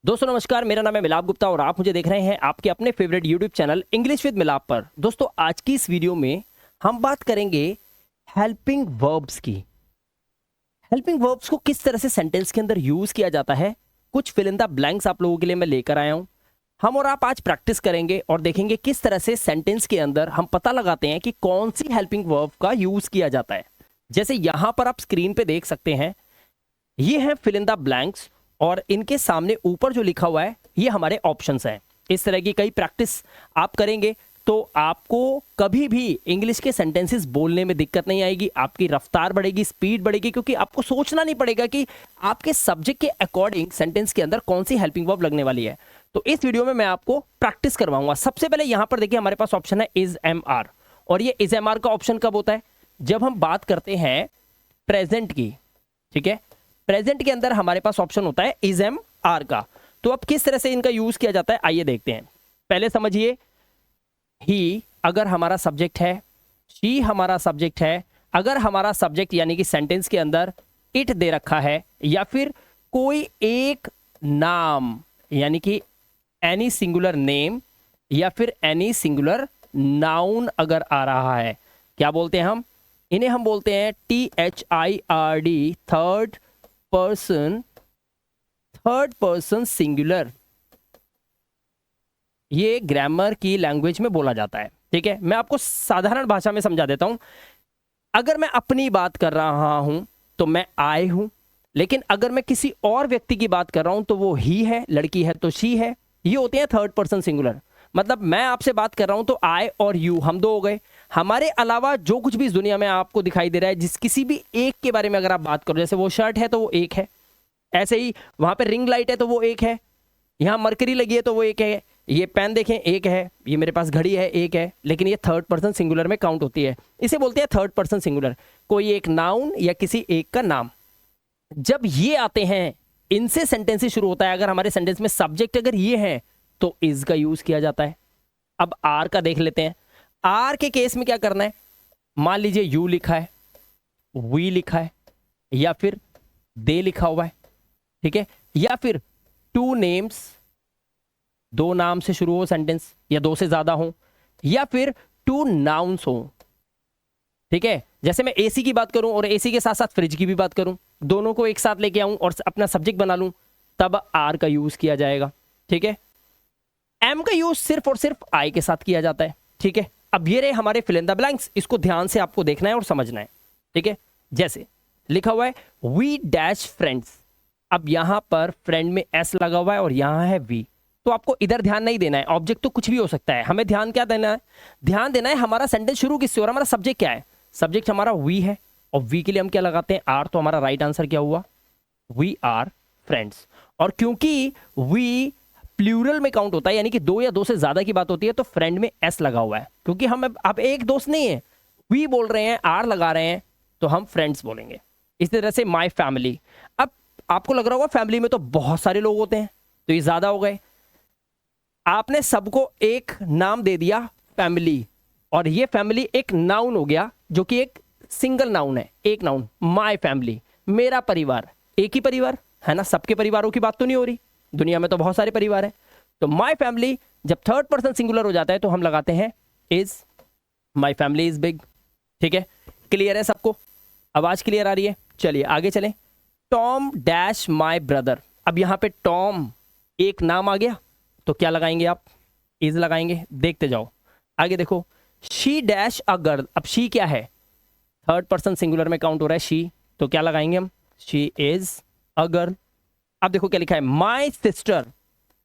दोस्तों नमस्कार, मेरा नाम है मिलाप गुप्ता और आप मुझे देख रहे हैं आपके अपने favourite YouTube channel English with मिलाप पर। दोस्तों आज की इस वीडियो में हम बात करेंगे हेल्पिंग वर्ब्स की। हेल्पिंग वर्ब्स को किस तरह से सेंटेंस के अंदर यूज किया जाता है, कुछ फिल इन द ब्लैंक्स आप लोगों के लिए मैं लेकर आया हूं। हम और आप आज प्रैक्टिस करेंगे और देखेंगे किस तरह से सेंटेंस के अंदर हम पता लगाते हैं कि कौन सी हेल्पिंग वर्ब का यूज किया जाता है। जैसे यहां पर आप स्क्रीन पे देख सकते हैं, ये है फिल इन द ब्लैंक्स और इनके सामने ऊपर जो लिखा हुआ है ये हमारे ऑप्शंस हैं। इस तरह की कई प्रैक्टिस आप करेंगे तो आपको कभी भी इंग्लिश के सेंटेंसेस बोलने में दिक्कत नहीं आएगी, आपकी रफ्तार बढ़ेगी, स्पीड बढ़ेगी, क्योंकि आपको सोचना नहीं पड़ेगा कि आपके सब्जेक्ट के अकॉर्डिंग सेंटेंस के अंदर कौन सी हेल्पिंग वर्ब लगने वाली है। तो इस वीडियो में मैं आपको प्रैक्टिस करवाऊंगा। सबसे पहले यहां पर देखिए हमारे पास ऑप्शन है इज एम आर, और ये इज एम आर का ऑप्शन कब होता है? जब हम बात करते हैं प्रेजेंट की। ठीक है, प्रेजेंट के अंदर हमारे पास ऑप्शन होता है इज एम आर का। तो अब किस तरह से इनका यूज किया जाता है आइए देखते हैं। पहले समझिए, ही अगर हमारा सब्जेक्ट है, शी हमारा सब्जेक्ट है, अगर हमारा सब्जेक्ट यानी कि सेंटेंस के अंदर इट दे रखा है, या फिर कोई एक नाम यानी कि एनी सिंगुलर नेम या फिर एनी सिंगुलर नाउन अगर आ रहा है, क्या बोलते हैं हम? इन्हें हम बोलते हैं THIRD, थर्ड पर्सन सिंगुलर। ये ग्रामर की लैंग्वेज में बोला जाता है। ठीक है, मैं आपको साधारण भाषा में समझा देता हूं। अगर मैं अपनी बात कर रहा हूं तो मैं आई हूं, लेकिन अगर मैं किसी और व्यक्ति की बात कर रहा हूं तो वो ही है, लड़की है तो शी है। ये होते हैं थर्ड पर्सन सिंगुलर। मतलब मैं आपसे बात कर रहा हूं तो आई और यू हम दो हो गए। हमारे अलावा जो कुछ भी इस दुनिया में आपको दिखाई दे रहा है, जिस किसी भी एक के बारे में अगर आप बात करो, जैसे वो शर्ट है तो वो एक है, ऐसे ही वहां पे रिंग लाइट है तो वो एक है, यहाँ मरकरी लगी है तो वो एक है, ये पेन देखें एक है, ये मेरे पास घड़ी है एक है, लेकिन ये थर्ड पर्सन सिंगुलर में काउंट होती है। इसे बोलते हैं थर्ड पर्सन सिंगुलर, कोई एक नाउन या किसी एक का नाम। जब ये आते हैं, इनसे सेंटेंस शुरू होता है। अगर हमारे सेंटेंस में सब्जेक्ट अगर ये है तो इज का यूज किया जाता है। अब आर का देख लेते हैं। आर के केस में क्या करना है? मान लीजिए यू लिखा है, वी लिखा है, या फिर दे लिखा हुआ है। ठीक है, या फिर टू नेम्स, दो नाम से शुरू हो सेंटेंस या दो से ज्यादा हो, या फिर टू नाउन्स हो। ठीक है, जैसे मैं एसी की बात करूं और एसी के साथ साथ फ्रिज की भी बात करूं, दोनों को एक साथ लेके आऊं और अपना सब्जेक्ट बना लूं, तब आर का यूज किया जाएगा। ठीक है, एम का यूज सिर्फ और सिर्फ आई के साथ किया जाता है। ठीक है, अब ये रहे हमारे फिल इन द ब्लैंक्स, इसको ध्यान से आपको देखना है और समझना है। ठीक है, जैसे लिखा हुआ है वी डैश फ्रेंड्स। अब यहां पर फ्रेंड में एस लगा हुआ है और यहां है वी, तो आपको इधर ध्यान नहीं देना है। ऑब्जेक्ट तो कुछ भी हो सकता है, हमें ध्यान क्या देना है? ध्यान देना है हमारा सेंटेंस शुरू किससे हो रहा है, हमारा सब्जेक्ट क्या है। सब्जेक्ट हमारा वी है और वी के लिए हम क्या लगाते हैं? आर। तो हमारा राइट आंसर क्या हुआ? We are friends. और क्योंकि वी प्लूरल में काउंट होता है, यानी कि दो या दो से ज्यादा की बात होती है, तो फ्रेंड में एस लगा हुआ है। क्योंकि हम अब एक दोस्त नहीं है, वी बोल रहे हैं, आर लगा रहे हैं, तो हम फ्रेंड्स बोलेंगे। इस तरह से माई फैमिली। अब आपको लग रहा होगा फैमिली में तो बहुत सारे लोग होते हैं, तो ये ज्यादा हो गए। आपने सबको एक नाम दे दिया फैमिली, और ये फैमिली एक नाउन हो गया, जो कि एक सिंगल नाउन है, एक नाउन। माई फैमिली, मेरा परिवार, एक ही परिवार है ना, सबके परिवारों की बात तो नहीं हो रही, दुनिया में तो बहुत सारे परिवार हैं। तो माई फैमिली जब थर्ड पर्सन सिंगुलर हो जाता है तो हम लगाते हैं is. My family is big. ठीक है, क्लियर है सबको? आवाज क्लियर आ रही है? चलिए आगे चलें। Tom dash my brother. अब यहां पे टॉम एक नाम आ गया, तो क्या लगाएंगे आप? इज लगाएंगे। देखते जाओ आगे, देखो शी डैश अ गर्ल। अब शी क्या है? थर्ड पर्सन सिंगुलर में काउंट हो रहा है शी, तो क्या लगाएंगे हम? She is a girl. अब देखो क्या लिखा है, माई सिस्टर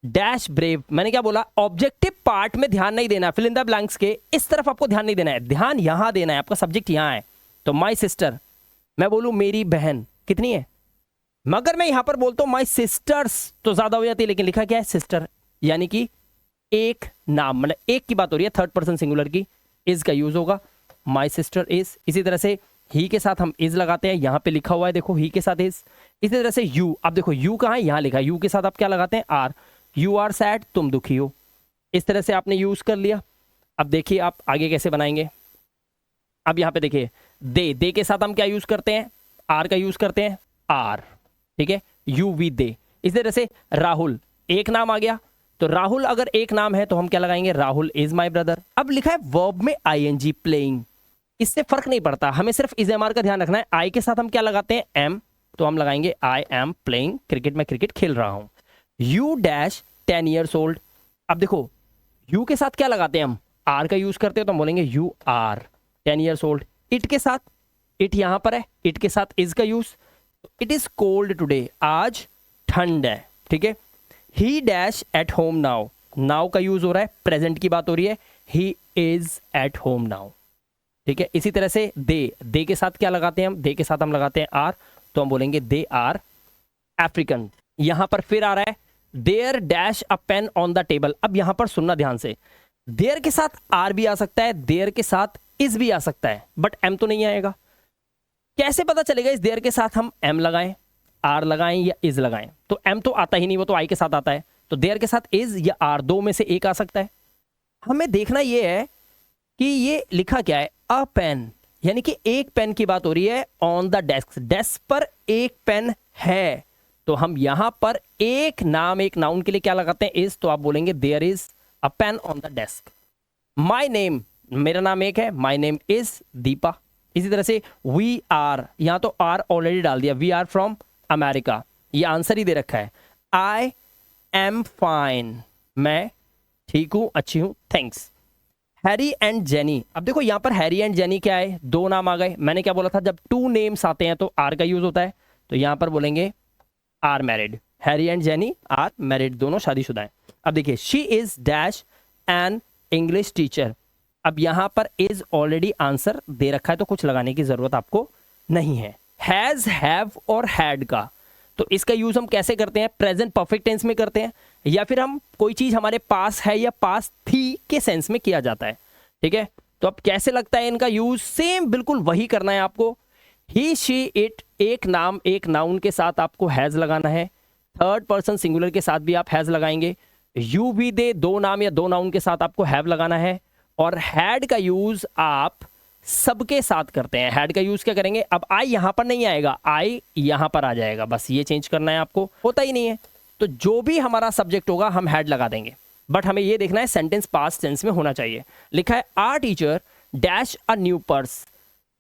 डैश ब्रेव। मैंने क्या बोला? ऑब्जेक्टिव पार्ट में ध्यान नहीं देना, फिल इन द ब्लैंक्स के इस तरफ आपको ध्यान नहीं देना है, ध्यान यहां देना है, आपका सब्जेक्ट यहां है। तो माई सिस्टर, मैं बोलूं मेरी बहन कितनी है, मगर मैं यहां पर बोलता हूं माई सिस्टर्स तो ज्यादा हो जाती है, लेकिन लिखा क्या है? सिस्टर, यानी कि एक नाम, मतलब एक की बात हो रही है, थर्ड पर्सन सिंगुलर की, इज का यूज होगा। My sister is. इसी तरह से ही के साथ हम इज लगाते हैं, यहां पे लिखा हुआ है देखो ही के साथ इज। इसी तरह से यू, अब देखो यू कहां है? यहां लिखा है, यू के साथ आप क्या लगाते हैं? आर। यू आर सैड, तुम दुखी हो। इस तरह से आपने यूज कर लिया। अब देखिए आप आगे कैसे बनाएंगे। अब यहां पे देखिए दे के साथ हम क्या यूज करते हैं? आर का यूज करते हैं, आर। ठीक है, यू वी दे। इस तरह से राहुल एक नाम आ गया, तो राहुल अगर एक नाम है तो हम क्या लगाएंगे, राहुल इज माई ब्रदर। अब लिखा है वर्ब में आईएनजी प्लेइंग, इससे फर्क नहीं पड़ता, हमें सिर्फ इज एम आर का ध्यान रखना है। आई के साथ हम क्या लगाते हैं, एम, तो हम लगाएंगे आई एम प्लेइंग क्रिकेट, मैं क्रिकेट खेल रहा हूं। यू डैश 10 years old, अब देखो यू के साथ क्या लगाते हैं हम, आर का यूज करते हैं, तो हम बोलेंगे you are 10 years old। It के साथ, इट यहां पर है, इट के साथ इज का use, it is cold today, आज ठंड है, ठीक है। ही dash at home now, now का यूज हो रहा है, प्रेजेंट की बात हो रही है, he is at home now, ठीक है। इसी तरह से दे के साथ क्या लगाते हैं हम, दे के साथ हम लगाते हैं आर, तो हम बोलेंगे दे आर अफ्रीकन। यहां पर फिर आ रहा है there dash a pen on the table. अब यहां पर सुनना ध्यान से, देयर के साथ आर भी आ सकता है, देयर के साथ इज भी आ सकता है, बट एम तो नहीं आएगा। कैसे पता चलेगा इस देयर के साथ हम एम लगाएं, आर लगाएं या इज लगाएं, तो एम तो आता ही नहीं, वो तो आई के साथ आता है, तो देयर के साथ इज या आर, दो में से एक आ सकता है। हमें देखना यह है कि ये लिखा क्या है, अ पेन, यानी कि एक पेन की बात हो रही है, ऑन द डेस्क, डेस्क पर एक पेन है, तो हम यहां पर एक नाम एक नाउन के लिए क्या लगाते हैं, इज, तो आप बोलेंगे there is a pen on the desk. My name, मेरा नाम एक है, माई नेम इज दीपा। इसी तरह से वी आर, यहां तो आर ऑलरेडी डाल दिया, वी आर फ्रॉम अमेरिका, ये आंसर ही दे रखा है। आई एम फाइन, मैं ठीक हूं, अच्छी हूं, थैंक्स। हैरी एंड जेनी, अब देखो यहां पर हैरी एंड जेनी क्या है, दो नाम आ गए। मैंने क्या बोला था, जब टू नेम्स आते हैं तो आर का यूज होता है, तो यहां पर बोलेंगे are married, Harry and Jenny are married, दोनों शादीशुदा हैं। अब देखिए she is dash an English teacher, अब यहां पर इज ऑलरेडी आंसर दे रखा है, तो कुछ लगाने की जरूरत आपको नहीं है। हैज, हैव और हैड का, तो इसका यूज हम कैसे करते हैं, प्रेजेंट परफेक्ट टेंस में करते हैं, या फिर हम कोई चीज हमारे पास है या पास थी के सेंस में किया जाता है, ठीक है। तो अब कैसे लगता है इनका यूज, सेम बिल्कुल वही करना है आपको। ही शी इट, एक नाम एक नाउन के साथ आपको हैज लगाना है, थर्ड पर्सन सिंगुलर के साथ भी आप हैज लगाएंगे। यू भी दे, दो नाम या दो नाउन के साथ आपको हैव लगाना है, और हैड का यूज आप सबके साथ करते हैं। हैड का यूज क्या करेंगे, अब आई यहां पर नहीं आएगा, आई यहां पर आ जाएगा, बस ये चेंज करना है आपको, होता ही नहीं है। तो जो भी हमारा सब्जेक्ट होगा हम हैड लगा देंगे, बट हमें ये देखना है सेंटेंस पास्ट टेंस में होना चाहिए। लिखा है are teacher dash a new purse,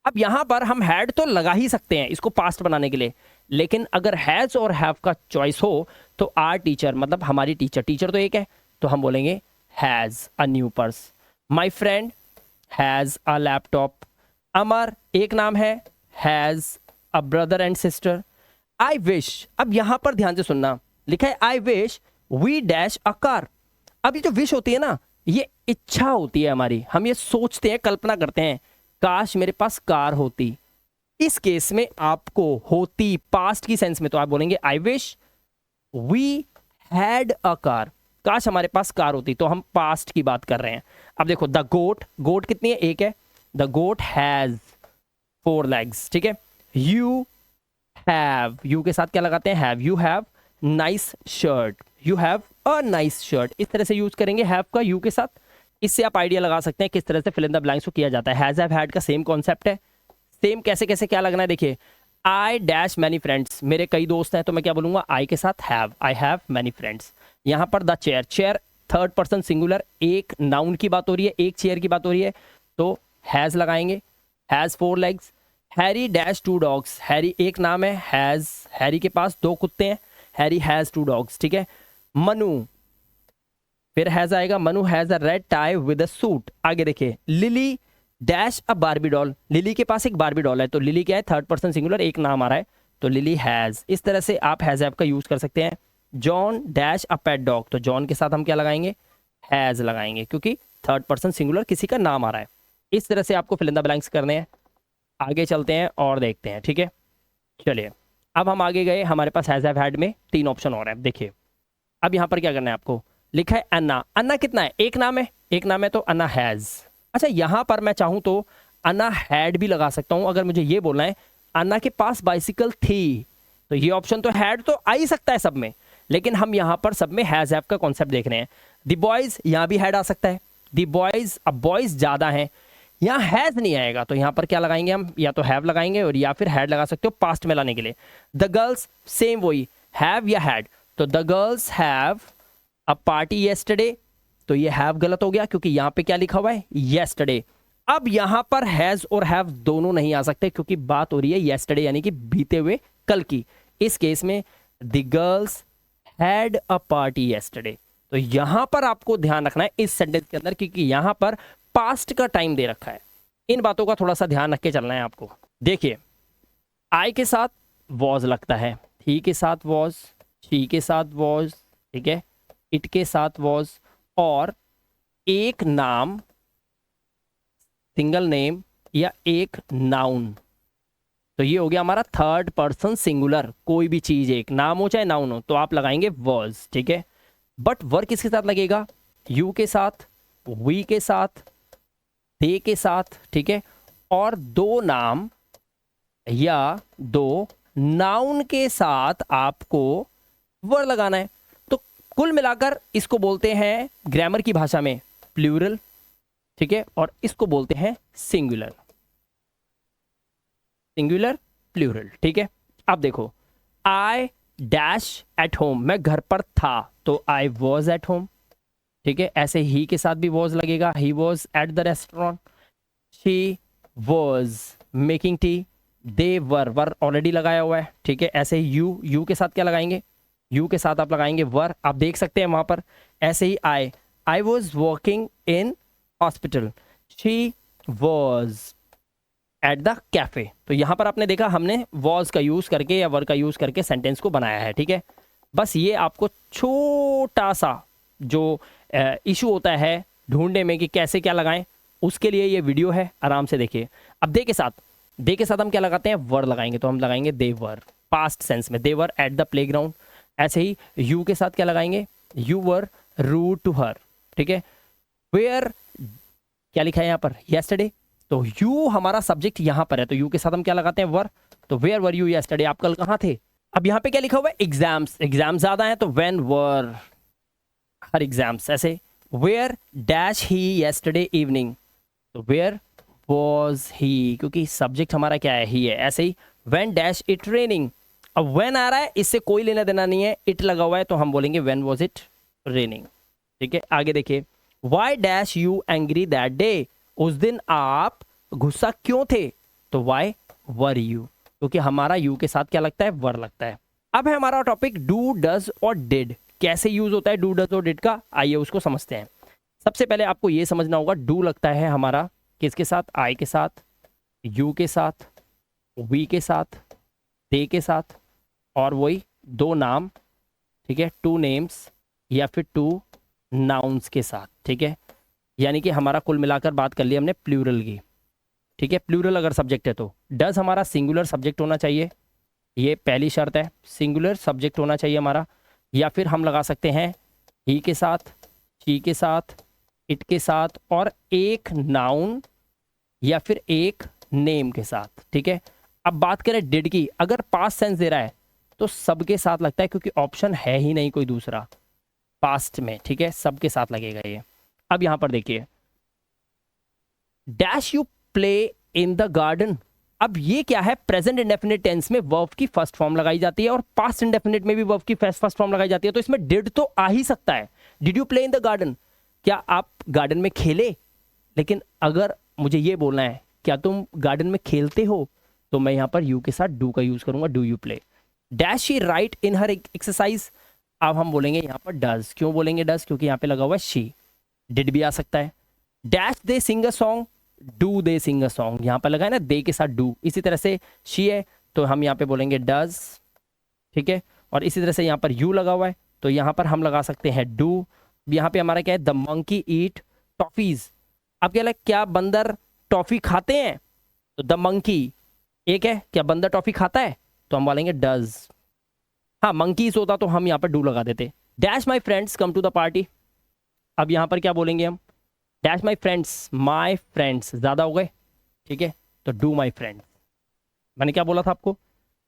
अब यहां पर हम हैड तो लगा ही सकते हैं इसको पास्ट बनाने के लिए, लेकिन अगर हैज और हैव का चॉइस हो तो आर टीचर मतलब हमारी टीचर, टीचर तो एक है, तो हम बोलेंगे has a new purse. My friend has a laptop, Amar एक नाम है, has a brother and sister. I wish, अब यहां पर ध्यान से सुनना, लिखा है I wish we dash a car. अब ये जो विश होती है ना, ये इच्छा होती है हमारी, हम ये सोचते हैं, कल्पना करते हैं, काश मेरे पास कार होती। इस केस में आपको होती पास्ट की सेंस में तो आप बोलेंगे I wish we had a car, काश हमारे पास कार होती, तो हम पास्ट की बात कर रहे हैं। अब देखो द गोट, गोट कितनी है, एक है, द गोट हैज 4 legs, ठीक है। यू हैव, यू के साथ क्या लगाते हैं, have, you have nice shirt, you have a nice shirt, इस तरह से यूज करेंगे हैव का यू के साथ। इससे आप आइडिया लगा सकते हैं किस तरह से फिल इन द ब्लैंक्स को किया जाता है। हैज, हैव, हैड का सेम कॉन्सेप्ट है, सेम कैसे कैसे क्या लगना है, देखिए आई डैश मैनी फ्रेंड्स, मेरे कई दोस्त हैं, तो मैं क्या बोलूंगा, आई के साथ have, I have many friends. यहां पर the chair, chair third person singular, एक नाउन की बात हो रही है, एक चेयर की बात हो रही है, तो हैज लगाएंगे, has 4 legs। Harry dash 2 dogs, Harry एक नाम है, हैज, हैरी के पास 2 कुत्ते हैं, हैरी हैज 2 dogs, ठीक है। मनु, फिर हैज आएगा, Manu has a red tie with a suit. आगे देखिए lily dash a Barbie doll, lily के पास एक बारबी डॉल है, तो लिली क्या है, थर्ड पर्सन सिंगुलर, एक नाम आ रहा है, तो लिली हैज। इस तरह से आप हैज हैव का यूज कर सकते हैं। John dash a pet dog, तो जॉन के साथ हम क्या लगाएंगे, हैज लगाएंगे, क्योंकि थर्ड पर्सन सिंगुलर किसी का नाम आ रहा है। इस तरह से आपको फिल इन द ब्लैंक्स करने हैं। आगे चलते हैं और देखते हैं, ठीक है। चलिए अब हम आगे गए, हमारे पास हैज हैव हैड में 3 ऑप्शन और हैं। देखिए अब यहाँ पर क्या करना है आपको, लिखा है अन्ना, अन्ना कितना है, एक नाम है, एक नाम है, तो अन्ना हैज। अच्छा यहाँ पर मैं चाहूँ तो अन्ना हैड भी लगा सकता हूँ। अगर मुझे ये बोलना है अन्ना के पास बाइसिकल थी, तो ये ऑप्शन तो हैड तो आ ही सकता है सब में, लेकिन हम यहाँ पर सब में हैज हैव का कॉन्सेप्ट देख रहे हैं। द बॉयज, यहाँ भी हैड आ सकता है, द बॉयज, अब बॉयज ज्यादा हैं, यहाँ हैज नहीं आएगा, तो यहाँ पर क्या लगाएंगे हम, या तो हैव लगाएंगे और या फिर हैड लगा सकते हो पास्ट में लाने के लिए। द गर्ल्स सेम वही, हैव या हैड, तो द गर्ल्स हैव अब पार्टी येस्टरडे, तो ये हैव गलत हो गया क्योंकि यहां पे क्या लिखा हुआ है, येस्टरडे। अब यहां पर हैज और हैव दोनों नहीं आ सकते क्योंकि बात हो रही है येस्टरडे यानी कि बीते हुए कल की। इस केस में the girls had a party yesterday. तो यहां पर आपको ध्यान रखना है इस सेंटेंस के अंदर, क्योंकि यहां पर पास्ट का टाइम दे रखा है। इन बातों का थोड़ा सा ध्यान रख के चलना है आपको। देखिए, आई के साथ वॉज लगता है, ही के साथ वॉज, शी के साथ वॉज, ठीक है, इट के साथ वॉज, और एक नाम, सिंगल नेम या एक नाउन। तो ये हो गया हमारा थर्ड पर्सन सिंगुलर। कोई भी चीज, एक नाम हो चाहे नाउन हो, तो आप लगाएंगे वॉज, ठीक है। बट वर्क किसके साथ लगेगा, यू के साथ, वी के साथ, दे के साथ, ठीक है, और दो नाम या दो नाउन के साथ आपको वर्ड लगाना है। तो कुल मिलाकर इसको बोलते हैं ग्रामर की भाषा में प्लूरल, ठीक है, और इसको बोलते हैं सिंगुलर, सिंगुलर प्लूरल, ठीक है। अब देखो, आई डैश एट होम, मैं घर पर था, तो आई वॉज एट होम, ठीक है। ऐसे ही के साथ भी वॉज लगेगा, he was at the restaurant, she was making tea, they were already लगाया हुआ है, ठीक है। ऐसे ही यू के साथ क्या लगाएंगे, यू के साथ आप लगाएंगे वर, आप देख सकते हैं वहां पर। ऐसे ही I was working in hospital, she was at the cafe. तो यहां पर आपने देखा हमने वॉज का यूज करके या वर का यूज करके सेंटेंस को बनाया है, ठीक है। बस ये आपको छोटा सा जो इशू होता है ढूंढने में कि कैसे क्या लगाएं, उसके लिए ये वीडियो है, आराम से देखिए। अब दे के साथ हम क्या लगाते हैं, वर लगाएंगे, तो हम लगाएंगे दे वर, पास्ट सेंस में, they were at the playground. ऐसे ही यू के साथ क्या लगाएंगे, you were rude to her, ठीक है। वेयर क्या लिखा है यहाँ पर, येस्टरडे, तो यू हमारा सब्जेक्ट यहाँ पर है, तो यू के साथ हम क्या लगाते हैं, वर। तो वेयर वर यू येस्टरडे, आप कल कहाँ थे। अब यहाँ पे क्या लिखा हुआ है, एग्जाम्स, एग्जाम ज्यादा है, तो व्हेन वर हर एग्जाम्स। ऐसे where dash he yesterday evening, तो वेयर वॉज ही, क्योंकि सब्जेक्ट हमारा क्या है, ही है। ऐसे ही व्हेन डैश इट रेनिंग, अब व्हेन आ रहा है, इससे कोई लेना देना नहीं है, इट लगा हुआ है, तो हम बोलेंगे व्हेन वॉज इट रेनिंग, ठीक है। आगे देखिए, why dash you angry that day, उस दिन आप गुस्सा क्यों थे, तो वाई वर यू, क्योंकि हमारा यू के साथ क्या लगता है, वर लगता है। अब है हमारा टॉपिक डू, डज और डिड, कैसे यूज होता है डू, डज और डिड का, आइए उसको समझते हैं। सबसे पहले आपको ये समझना होगा, डू लगता है हमारा किसके साथ, आई के साथ, यू के साथ, वी के साथ, दे के साथ, और वही दो नाम, ठीक है, टू नेम्स या फिर टू नाउन्स के साथ, ठीक है। यानी कि हमारा कुल मिलाकर बात कर ली हमने प्लूरल की, ठीक है। प्लूरल अगर सब्जेक्ट है तो डज हमारा सिंगुलर सब्जेक्ट होना चाहिए, ये पहली शर्त है, सिंगुलर सब्जेक्ट होना चाहिए हमारा। या फिर हम लगा सकते हैं ही के साथ, शी के साथ, इट के साथ, और एक नाउन या फिर एक नेम के साथ, ठीक है। अब बात करें डिड की, अगर पास्ट सेंस दे रहा है तो सबके साथ लगता है, क्योंकि ऑप्शन है ही नहीं कोई दूसरा पास्ट में, ठीक है, सबके साथ लगेगा ये। अब यहां पर देखिए, dash you play in the garden, अब ये क्या है, प्रेजेंट इंडेफिनिट टेंस में वर्ब की फर्स्ट फॉर्म लगाई जाती है और पास्ट इंडेफिनिट में भी वर्ब की फर्स्ट फॉर्म लगाई जाती है, तो इसमें डिड तो आ ही सकता है। Did you play in the garden, क्या आप गार्डन में खेले। लेकिन अगर मुझे ये बोलना है क्या तुम गार्डन में खेलते हो, तो मैं यहां पर यू के साथ डू का यूज करूंगा, do you play. Dash she write in her exercise, अब हम बोलेंगे यहां पर डज, क्यों बोलेंगे डज, क्योंकि यहां पे लगा हुआ है शी। डिड भी आ सकता है। Dash they sing a song, do they sing a song, यहां पर लगा है ना दे के साथ डू, इसी तरह से शी है तो हम यहां पे बोलेंगे डज, ठीक है। और इसी तरह से यहां पर यू लगा हुआ है तो यहां पर हम लगा सकते हैं डू। यहां पे हमारा क्या है, द मंकी ईट टॉफीज, अब क्या लगा, क्या बंदर टॉफी खाते हैं, तो द मंकी एक है, क्या बंदर टॉफी खाता है, तो हम बोलेंगे डज। हाँ, मंकीज होता तो हम यहाँ पर डू लगा देते। Dash my friends come to the party, अब यहाँ पर क्या बोलेंगे हम, डैश माई फ्रेंड्स ज़्यादा हो गए, ठीक है, तो डू माई फ्रेंड्स। मैंने क्या बोला था आपको,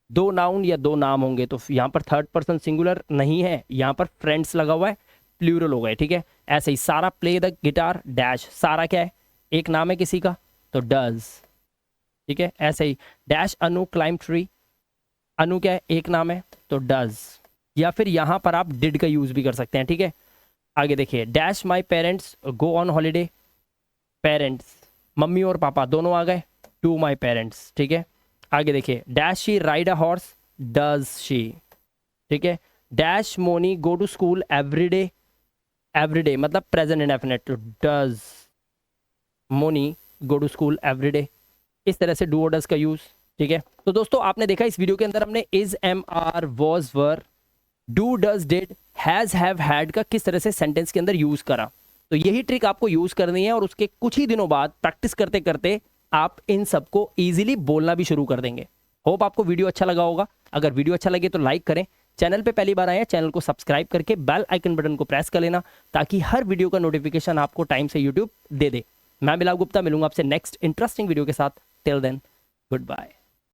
दो नाउन या दो नाम होंगे तो यहाँ पर थर्ड पर्सन सिंगुलर नहीं है, यहाँ पर फ्रेंड्स लगा हुआ है, प्लूरल हो गए, ठीक है। ऐसे ही सारा प्ले द गिटार डैश, सारा क्या है, एक नाम है किसी का, तो डज, ठीक है। ऐसे ही dash Anu climb tree, Anu क्या है, एक नाम है, तो डज। या फिर यहां पर आप डिड का यूज भी कर सकते हैं, ठीक है। आगे देखिए, dash my parents go on holiday, parents mummy और पापा दोनों आ गए, टू माई पेरेंट्स, ठीक है। आगे देखिए, dash she ride a horse, does she, ठीक है। Dash Moni go to school every day, everyday मतलब present indefinite, does Moni go to school everyday. इस तरह से डू और डज का यूज, ठीक है। तो दोस्तों आपने देखा इस वीडियो के अंदर हमने is, am, are, was, were, do, does, did, has, have, had का किस तरह से सेंटेंस के अंदर यूज करा। तो यही ट्रिक आपको यूज करनी है और उसके कुछ ही दिनों बाद प्रैक्टिस करते करते आप इन सबको इजीली बोलना भी शुरू कर देंगे। होप आपको वीडियो अच्छा लगा होगा। अगर वीडियो अच्छा लगे तो लाइक करें, चैनल पे पहली बार आए हैं चैनल को सब्सक्राइब करके बेल आइकन बटन को प्रेस कर लेना, ताकि हर वीडियो का नोटिफिकेशन आपको टाइम से यूट्यूब दे दे। मैं मिलाप गुप्ता मिलूंगा आपसे नेक्स्ट इंटरेस्टिंग वीडियो के साथ। Till then, good bye.